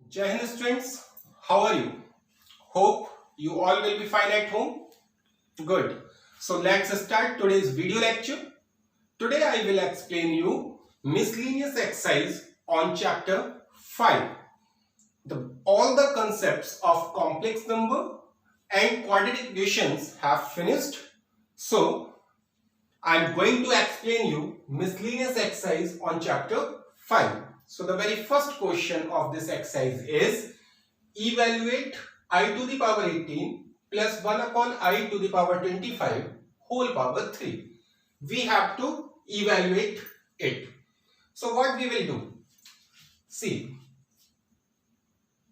Jai Hind students, how are you? Hope you all will be fine at home. Good. So let's start today's video lecture. Today I will explain you miscellaneous exercise on chapter 5. All the concepts of complex number and quadratic equations have finished. So I am going to explain you miscellaneous exercise on chapter 5. So the very first question of this exercise is evaluate I to the power 18 plus 1 upon I to the power 25 whole power 3. We have to evaluate it. So what we will do? See,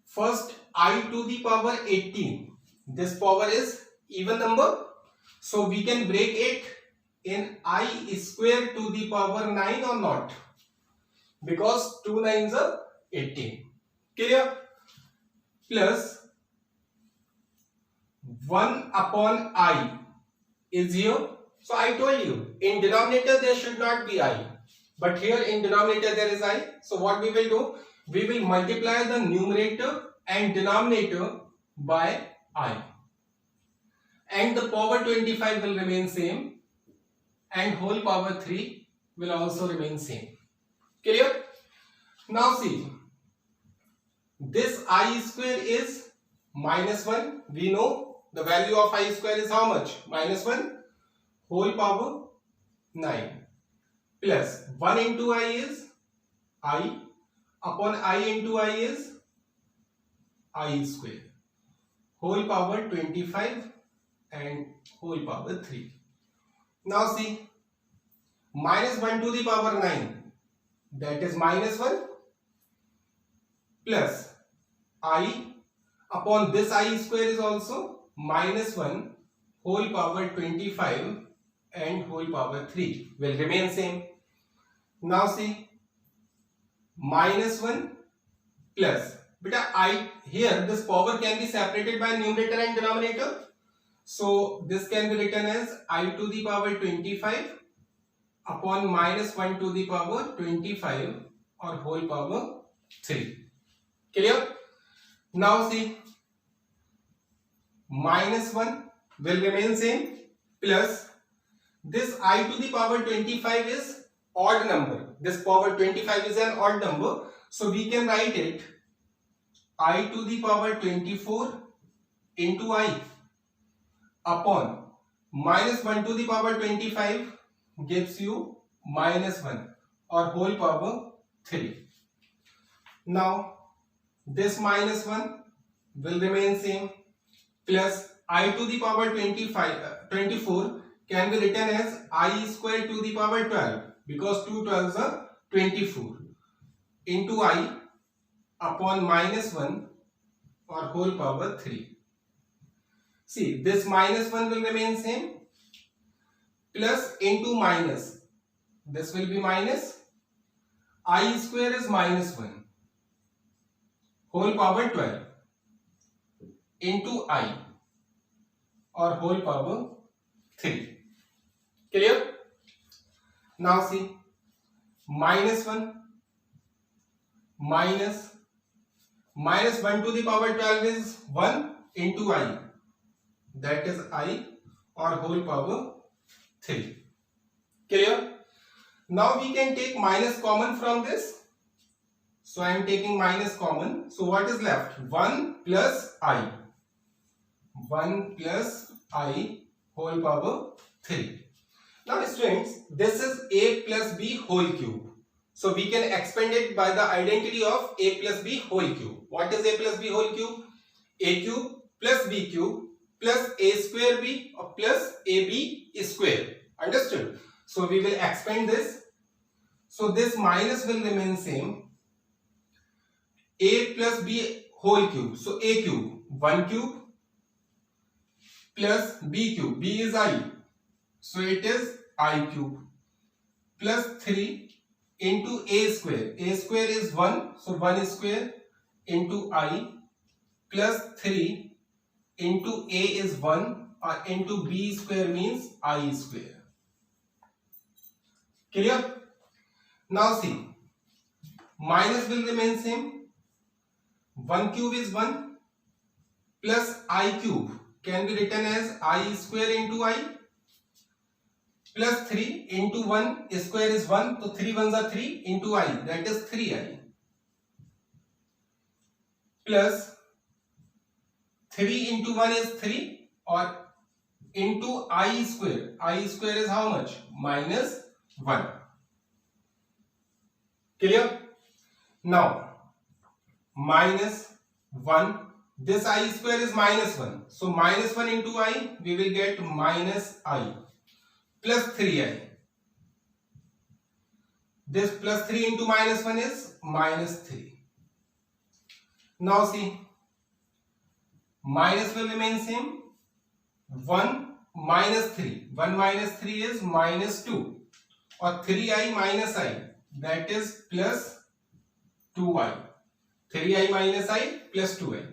first I to the power 18. This power is even number. So we can break it in I square to the power 9 or not? Because 2 nines are 18. Clear? Plus 1 upon I is here. So I told you in denominator there should not be I, but here in denominator there is I. So what we will do? We will multiply the numerator and denominator by I, and the power 25 will remain same and whole power 3 will also remain same. Clear? Now see, this I square is minus 1. We know the value of I square is how much? Minus 1 whole power 9 plus 1 into I is I upon I into I is I square whole power 25 and whole power 3. Now see, minus 1 to the power 9, that is minus 1 plus I upon this I square is also minus 1 whole power 25 and whole power 3 will remain same. Now see, minus 1 plus, beta I here this power can be separated by numerator and denominator. So this can be written as I to the power 25 upon minus 1 to the power 25 or whole power 3. Clear? Now see, minus 1 will remain same plus this I to the power 25 is odd number. This power 25 is an odd number. So we can write it I to the power 24 into I upon minus 1 to the power 25 gives you minus 1 or whole power 3. Now this minus 1 will remain same plus I to the power 24 can be written as I square to the power 12 because 2 12s are 24 into I upon minus 1 or whole power 3. See, this minus 1 will remain same plus into minus. This will be minus I square is minus 1 whole power 12 into I or whole power 3. Clear? Now see, minus 1 minus 1 to the power 12 is 1 into I, that is I or whole power 3. Clear? Now we can take minus common from this. So I am taking minus common. So what is left? 1 plus I. 1 plus I whole power 3. Now students, this is a plus b whole cube. So we can expand it by the identity of a plus b whole cube. What is a plus b whole cube? A cube plus b cube plus a square b or plus ab square. Understood? So we will expand this. So this minus will remain same. A plus b whole cube. So a cube, 1 cube plus b cube. B is I. So it is I cube plus 3 into a square. A square is 1. So 1 square into I plus 3 into a is 1 or into b square means I square. Clear? Now see, minus will remain same 1 cube is 1 plus I cube can be written as I square into I plus 3 into 1 square is 1, so 3 ones are 3 into I, that is 3I plus 3 into 1 is 3 or into I square is how much? Minus 1. Clear? Now minus 1, this I square is minus 1, so minus 1 into I, we will get minus I plus 3I. This plus 3 into minus 1 is minus 3. Now see, minus will remain same. 1 minus 3. 1 minus 3 is minus 2 or 3I minus I, that is plus 2I. 3I minus I plus 2I.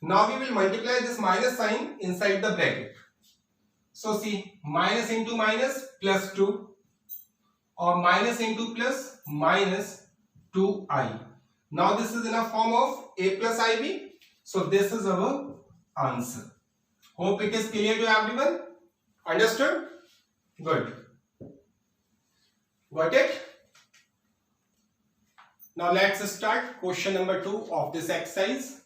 Now we will multiply this minus sign inside the bracket. So see, minus into minus plus 2 or minus into plus minus 2I. Now this is in a form of A plus IB. So this is our answer. Hope it is clear to everyone. Understood? Good. Got it? Now let's start question number 2 of this exercise.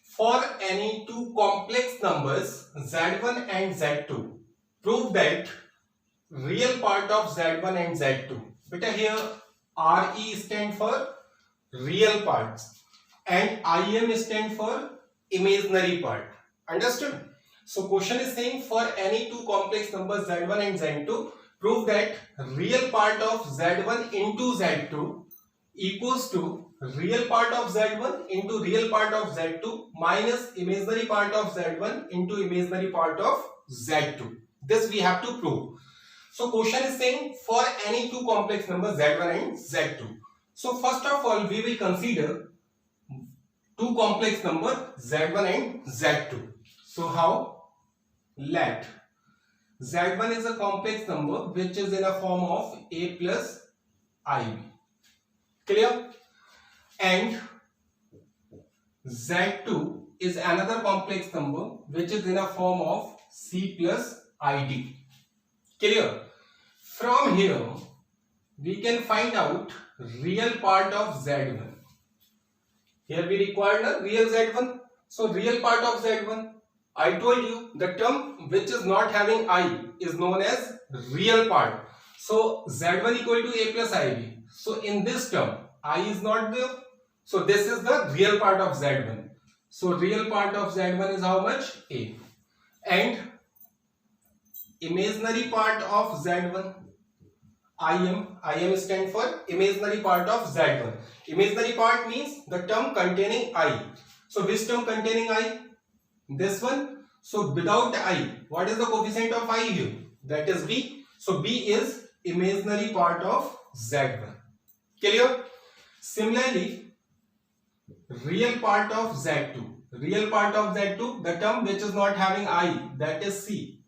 For any two complex numbers Z1 and Z2, prove that real part of Z1 and Z2. Beta here RE stand for real parts and IM stand for imaginary part. Understood? So question is saying for any two complex numbers Z1 and Z2, prove that real part of Z1 into Z2 equals to real part of Z1 into real part of Z2 minus imaginary part of Z1 into imaginary part of Z2. This we have to prove. So question is saying for any two complex numbers Z1 and Z2. So first of all we will consider two complex numbers Z1 and Z2. So how? Let Z1 is a complex number which is in a form of A plus IB. Clear? And Z2 is another complex number which is in a form of C plus ID. Clear? From here we can find out real part of Z1. Here we require a real Z1. So real part of Z1. I told you the term which is not having I is known as real part. So Z1 equal to A plus IB. So in this term I is not there. So this is the real part of Z1. So real part of Z1 is how much? A. And imaginary part of Z1, IM stand for imaginary part of Z1. Imaginary part means the term containing I. So which term containing I? This one. So without I, what is the coefficient of I here? That is B. So B is imaginary part of Z1. Clear? Similarly, real part of Z2. Real part of Z2, the term which is not having I, that is C.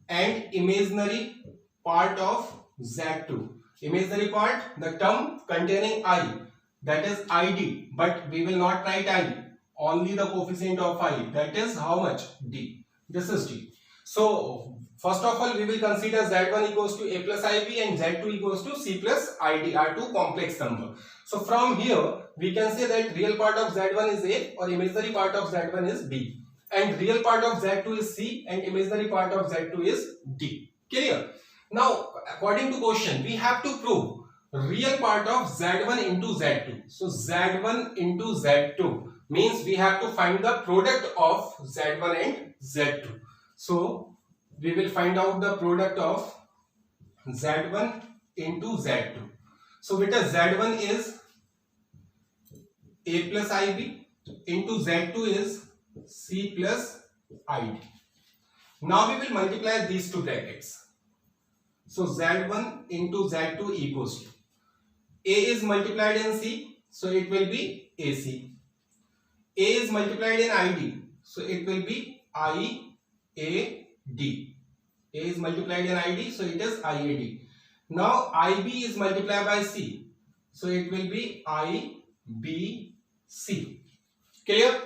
And imaginary part of Z2. Imaginary part, the term containing I, that is ID. But we will not write I. Only the coefficient of I, that is how much? D. This is D. So first of all we will consider Z1 equals to A plus IB and Z2 equals to C plus ID are two complex numbers. So from here we can say that real part of Z1 is A or imaginary part of Z1 is B. And real part of Z2 is C and imaginary part of Z2 is D. Clear? Now according to question we have to prove real part of Z1 into Z2. So Z1 into Z2 means we have to find the product of Z1 and Z2. So we will find out the product of Z1 into Z2. So beta Z1 is A plus IB into Z2 is C plus ID. Now we will multiply these two brackets. So Z1 into Z2 equals to A is multiplied in C, so it will be AC. A is multiplied in ID, so it will be IAD. A is multiplied in ID, so it is IAD. Now IB is multiplied by C, so it will be IBC. C. Clear?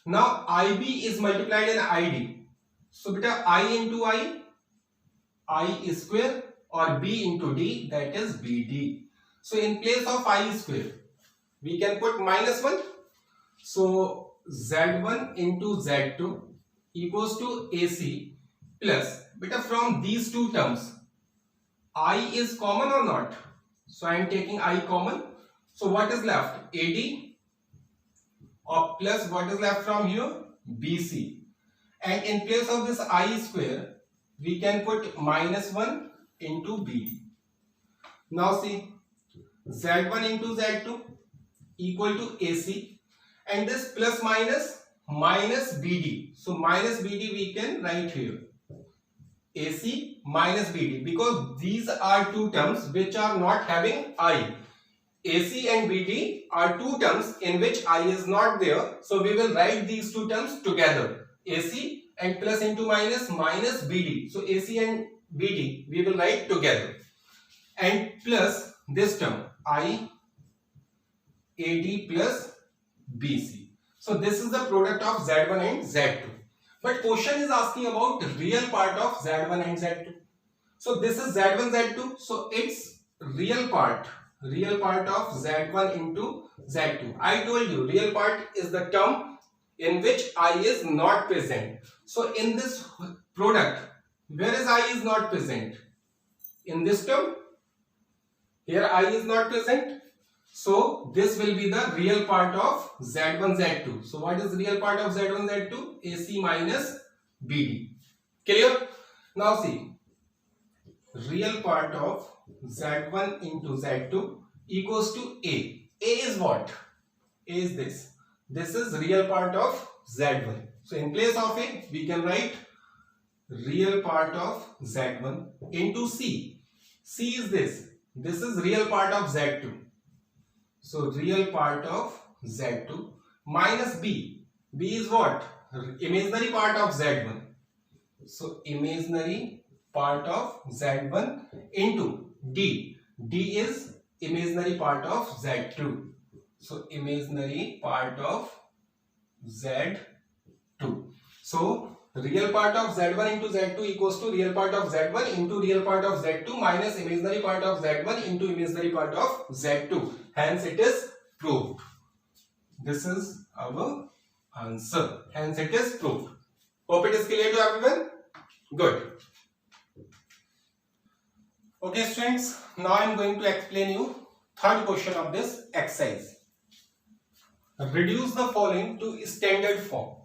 Now IB is multiplied in ID. So beta I into I is square, or B into D, that is BD. So in place of I square, we can put -1. So Z1 into Z2 equals to AC plus, beta from these two terms, I is common or not? So I am taking I common. So what is left? AD, or plus what is left from here? BC. And in place of this I square, we can put -1 into BD. Now see, Z1 into Z2 equal to AC, and this plus minus BD. So minus BD we can write here. AC minus BD, because these are two terms which are not having I. AC and BD are two terms in which I is not there. So we will write these two terms together. AC and plus into minus BD. So AC and BD we will write together. And plus this term I AD plus BC. So this is the product of Z1 and Z2. But question is asking about real part of Z1 and Z2. So this is Z1, Z2. So its real part of Z1 into Z2. I told you real part is the term in which I is not present. So in this product, where is I is not present? In this term, here I is not present. So this will be the real part of Z1, Z2. So what is real part of Z1, Z2? AC minus BD. Clear? Now see, real part of Z1 into Z2 equals to A. A is what? A is this. This is real part of Z1. So in place of A, we can write real part of Z1 into C. C is this. This is real part of Z2. So real part of Z2 minus B. B is what? Imaginary part of Z1. So imaginary part of Z1 into D. D is imaginary part of Z2. So imaginary part of Z2. So real part of Z1 into Z2 equals to real part of Z1 into real part of Z2 minus imaginary part of Z1 into imaginary part of Z2. Hence it is proved. This is our answer. Hence it is proved. Hope it is clear to everyone. Good. Okay students, now I am going to explain you third question of this exercise. Reduce the following to standard form.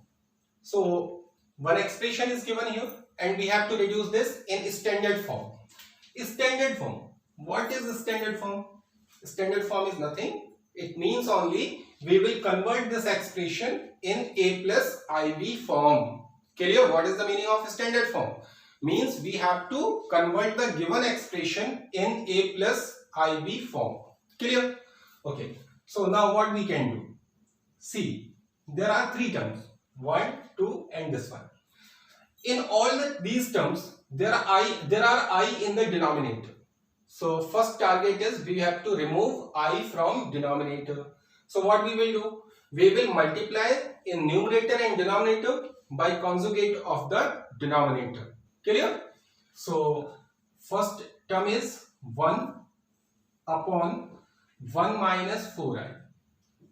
So one expression is given here and we have to reduce this in standard form. Standard form. What is standard form? Standard form is nothing. It means only we will convert this expression in A plus IB form. Clear? What is the meaning of standard form? Means we have to convert the given expression in A plus IB form. Clear? Okay. So now what we can do? See, there are three terms. 1, 2 and this one. In all these terms, there are I in the denominator. So first target is we have to remove I from denominator. So what we will do? We will multiply in numerator and denominator by conjugate of the denominator. Clear? So first term is 1 upon 1 minus 4i.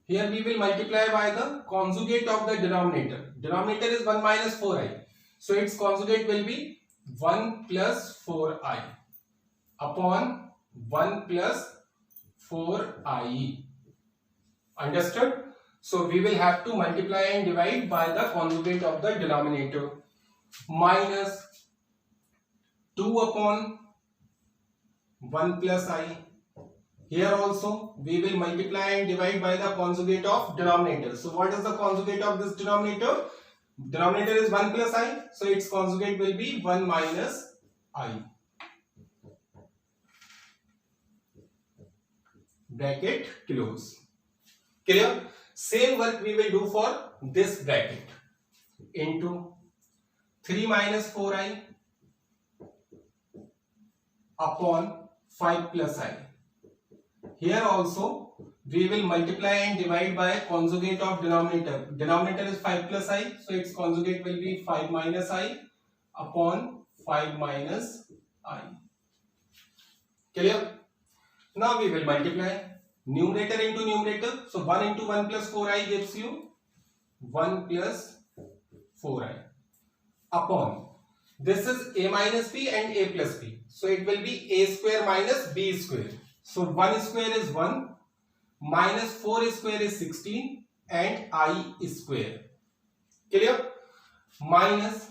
Here we will multiply by the conjugate of the denominator. Denominator is 1 minus 4i. So its conjugate will be 1 plus 4i upon 1 plus 4i. Understood? So we will have to multiply and divide by the conjugate of the denominator. Minus 2 upon 1 plus I. Here also we will multiply and divide by the conjugate of denominator. So what is the conjugate of this denominator? Denominator is 1 plus I. So its conjugate will be 1 minus I. Bracket close. Clear? Same work we will do for this bracket. Into 3 minus 4i upon 5 plus I. here also we will multiply and divide by conjugate of denominator. Denominator is 5 plus I, so its conjugate will be 5 minus I upon 5 minus I. Clear? Now we will multiply numerator into numerator. So 1 into 1 plus 4i gives you 1 plus 4i upon, this is a minus b and a plus b. So it will be a square minus b square. So 1 square is 1, minus 4 square is 16 and I square. Clear? Minus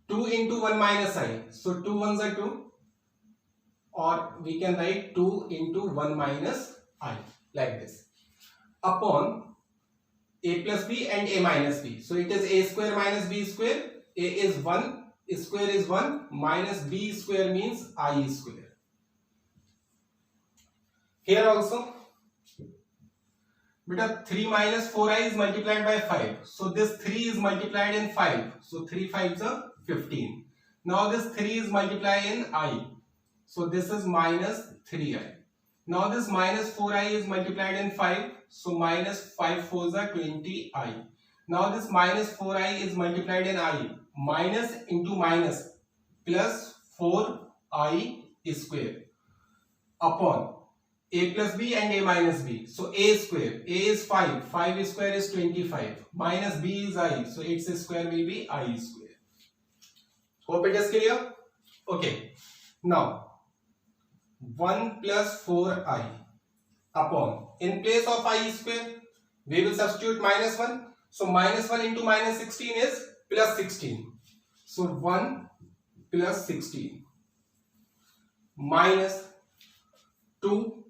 2 into 1 minus I. So 2 ones are 2, or we can write 2 into 1 minus I like this, upon a plus b and a minus b. So it is a square minus b square. A is 1, square is 1, minus b square means I square. Here also, beta 3 minus 4i is multiplied by 5. So this 3 is multiplied in 5. So 3 5s are 15. Now this 3 is multiplied in I. So this is minus 3i. Now this minus 4i is multiplied in 5. So minus 5 4s are 20i. Now this minus 4i is multiplied in I. Minus into minus, plus 4i square upon a plus b and a minus b. So a square, a is 5, 5 square is 25, minus b is I, so its square will be I square. Hope it is clear? Okay. Now 1 plus 4i upon, in place of I square we will substitute minus 1. So minus 1 into minus 16 is plus 16. So 1 plus 16 minus 2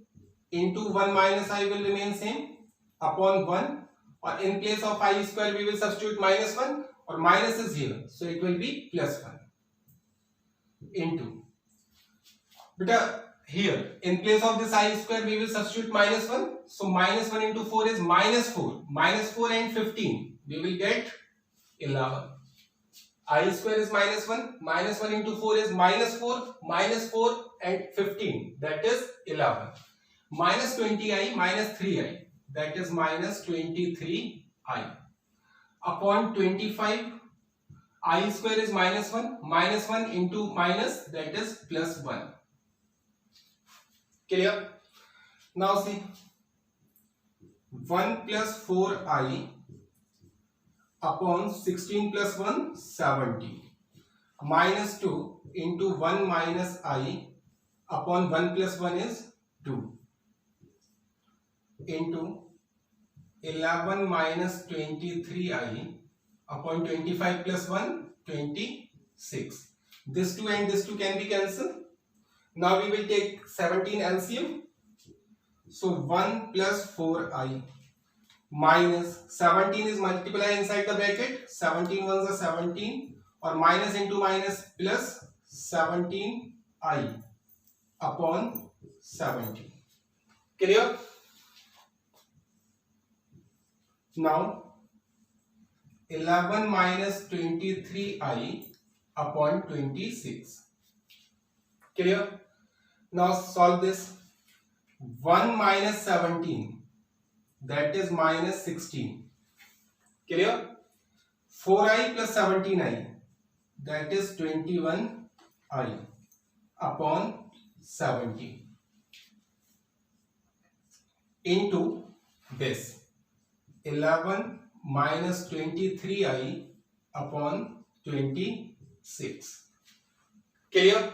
into 1 minus I will remain same upon 1, or in place of I square we will substitute minus 1, or minus is here, so it will be plus 1 into, but here in place of this I square we will substitute minus 1, so minus 1 into 4 is minus 4, minus 4 and 15 we will get 11. I square is minus 1, minus 1 into 4 is minus 4 and 15, that is 11. Minus 20i minus 3i, that is minus 23i upon 25. I square is minus 1, minus 1 into minus, that is plus 1. Clear? Now see, 1 plus 4i upon 16 plus 1, 17, minus 2 into 1 minus I upon 1 plus 1 is 2, into 11 minus 23i upon 25 plus 1, 26. This 2 and this 2 can be cancelled. Now we will take 17 LCM. So 1 plus 4i minus 17 is multiplied inside the bracket. 17 ones are 17, or minus into minus plus 17i upon 17. Clear? Now 11 minus 23i upon 26. Clear? Now solve this. 1 minus 17, that is minus 16. Clear? 4i plus 17i, that is 21i upon 17 into this 11 minus 23i upon 26. Clear?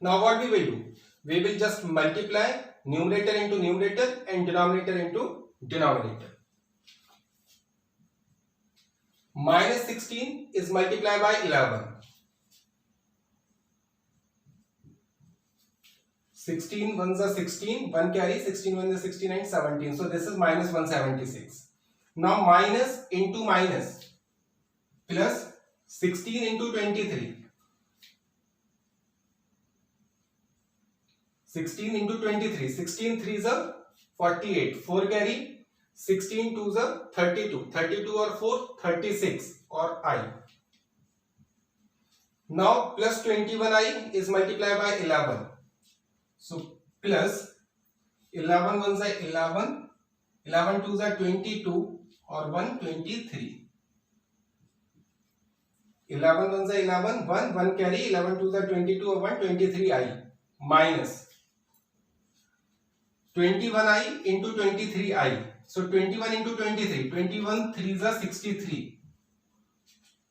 Now what we will do? We will just multiply numerator into numerator and denominator into denominator. Minus 16 is multiplied by 11. 16 ones are 16, 1 carry, 16 ones are 16 and 17. So this is minus 176. Now minus into minus plus 16 into 23. 16 into 23. 16 3s are 48. 4 carry. 16 2s are 32. 32 or 4, 36 or I. Now plus 21i is multiplied by 11. So plus 11 ones are 11, 11 twos are 22 or 123. 11 ones are 11, 1 carry, 11 twos are 22 or 123i minus 21i into 23i. So 21 into 23, 21 threes are 63.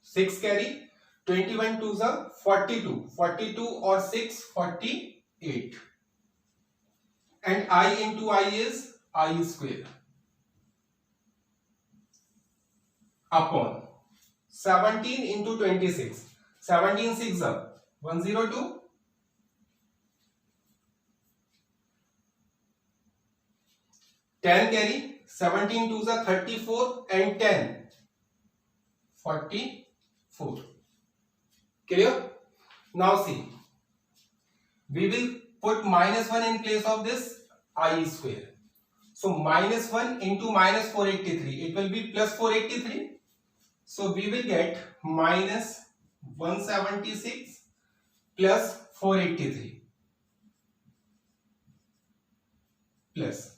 6 carry, 21 twos are 42, 42 or 6, 48. And I into I is I square upon 17 into 26. 17 6 are 102. 10 carry, 17 twos are 34 and 10 44. Clear? Now see, we will put minus 1 in place of this I square. So minus 1 into minus 483, it will be plus 483. So we will get minus 176 plus 483 plus.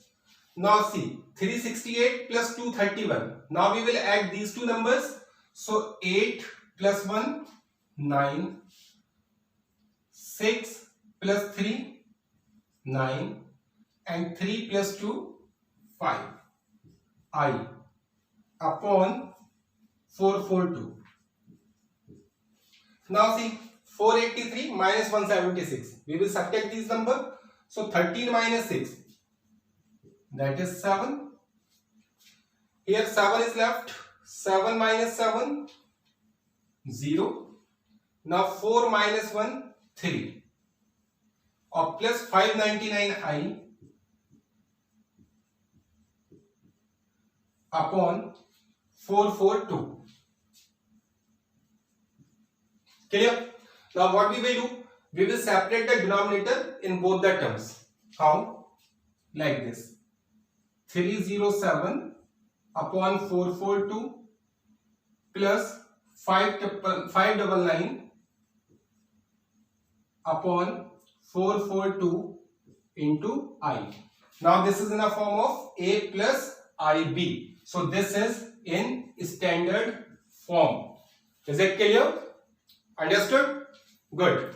Now see, 368 plus 231. Now we will add these two numbers. So 8 plus 1, 9. 6 plus 3, 9. And 3 plus 2, 5. I upon 442. Now see, 483 minus 176. We will subtract these numbers. So 13 minus 6. That is 7. Here 7 is left. 7 minus 7, 0. Now 4 minus 1, 3. Or plus 599i upon 442. Clear? Now what we will do? We will separate the denominator in both the terms. How? Like this. 307 upon 442 plus 599 upon 442 into I. Now this is in a form of A plus IB. So this is in standard form. Is it clear? Understood? Good.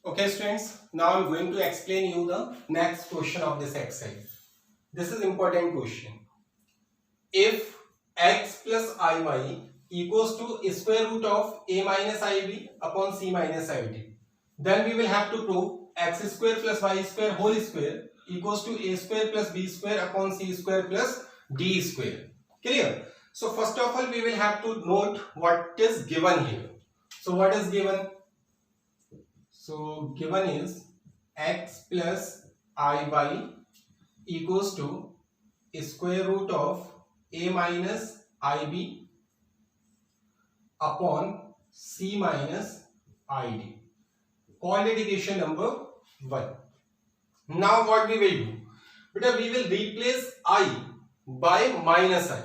Okay students, now I am going to explain you the next question of this exercise. This is important question. If x plus iy equals to square root of a minus ib upon c minus id, then we will have to prove x square plus y square whole square equals to a square plus b square upon c square plus d square. Clear? So first of all we will have to note what is given here. So what is given? So given is x plus iy equals to square root of a minus ib upon c minus id. Called equation number 1. Now what we will do? Because we will replace I by minus I.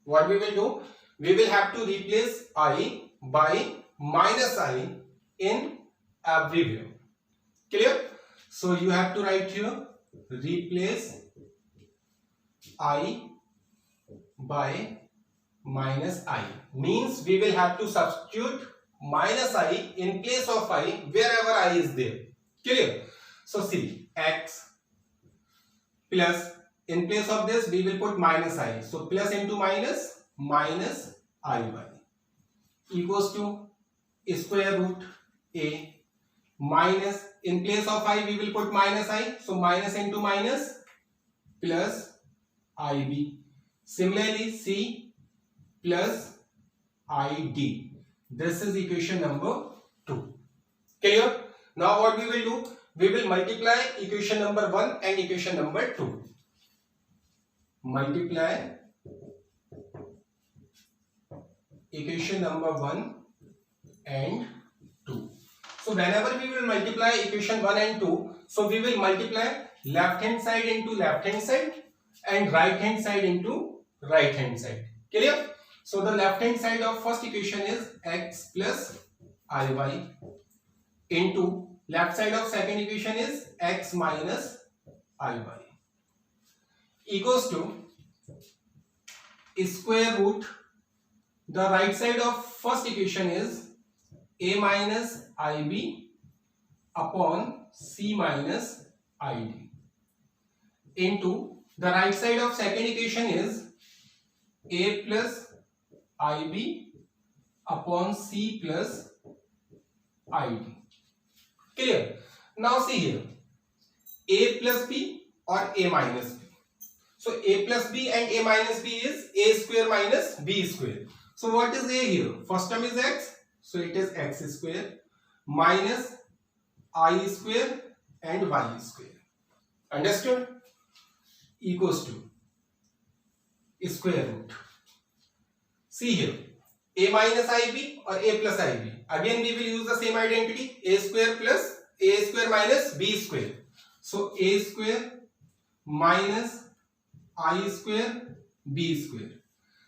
What we will do? We will have to replace I by minus I in everywhere. Clear? So you have to write here replace I by minus I. Means we will have to substitute minus I in place of I wherever I is there. Clear? So see, x plus, in place of this we will put minus I. So plus into minus, minus iy equals to square root a minus, in place of I we will put minus I. So minus into minus plus ib. Similarly c plus id. This is equation number 2. Clear? Now what we will do? We will multiply equation number 1 and equation number 2. Multiply equation number 1 and 2. So whenever we will multiply equation 1 and 2, so we will multiply left hand side into left hand side and right hand side into right hand side. Clear? So the left hand side of first equation is x plus iy into left side of second equation is x minus iy equals to square root, the right side of first equation is a minus ib upon c minus id into the right side of second equation is a plus ib upon c plus id. Clear? Now see here, a plus b or a minus b. So a plus b and a minus b is a square minus b square. So what is a here? First term is x, so it is x square minus I square and y square. Understood? Equals to square root. See here, a minus ib or a plus ib. Again we will use the same identity, a square minus b square. So a square minus I square b square.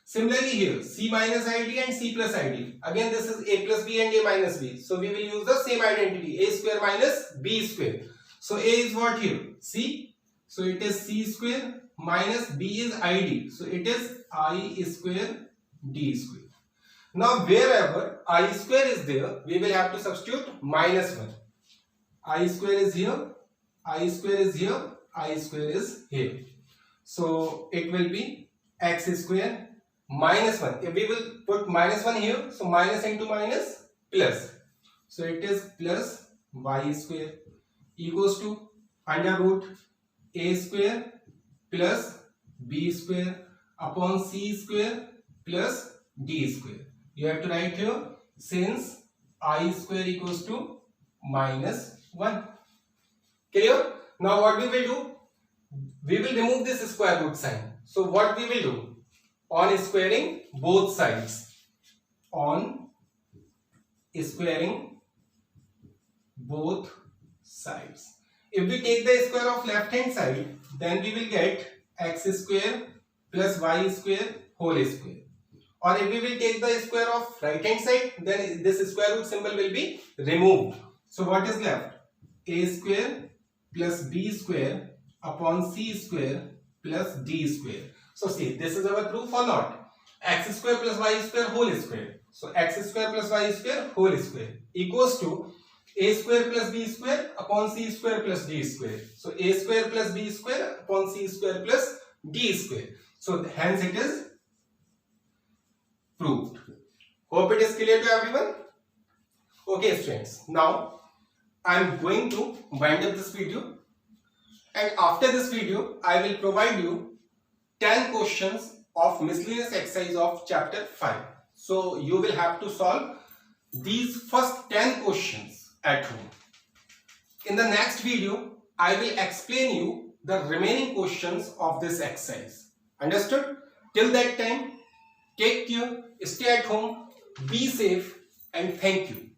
Similarly here, c minus id and c plus id. Again this is a plus b and a minus b. So we will use the same identity, a square minus b square. So a is what here? C. So it is c square minus b is id. So it is I square d square. Now wherever I square is there, we will have to substitute minus 1. I square is here, I square is here, I square is here. So it will be x square minus 1. If we will put minus 1 here, so minus into minus plus. So it is plus y square equals to under root a square plus b square upon c square plus d square. You have to write here, since I square equals to minus 1. Clear? Now what we will do? We will remove this square root sign. So what we will do? On squaring both sides. On squaring both sides. If we take the square of left hand side, then we will get x square plus y square whole square. Or if we will take the square of right hand side, then this square root symbol will be removed. So what is left? A square plus b square upon c square plus d square. So see, this is our proof or not? X square plus y square whole square. So x square plus y square whole square equals to a square plus b square upon c square plus d square. So a square plus b square upon c square plus d square. So hence it is proved. Hope it is clear to everyone. Okay students, now I am going to wind up this video, and after this video I will provide you 10 questions of miscellaneous exercise of chapter 5. So you will have to solve these first 10 questions at home. In the next video I will explain you the remaining questions of this exercise. Understood? Till that time, take care, stay at home, be safe, and thank you.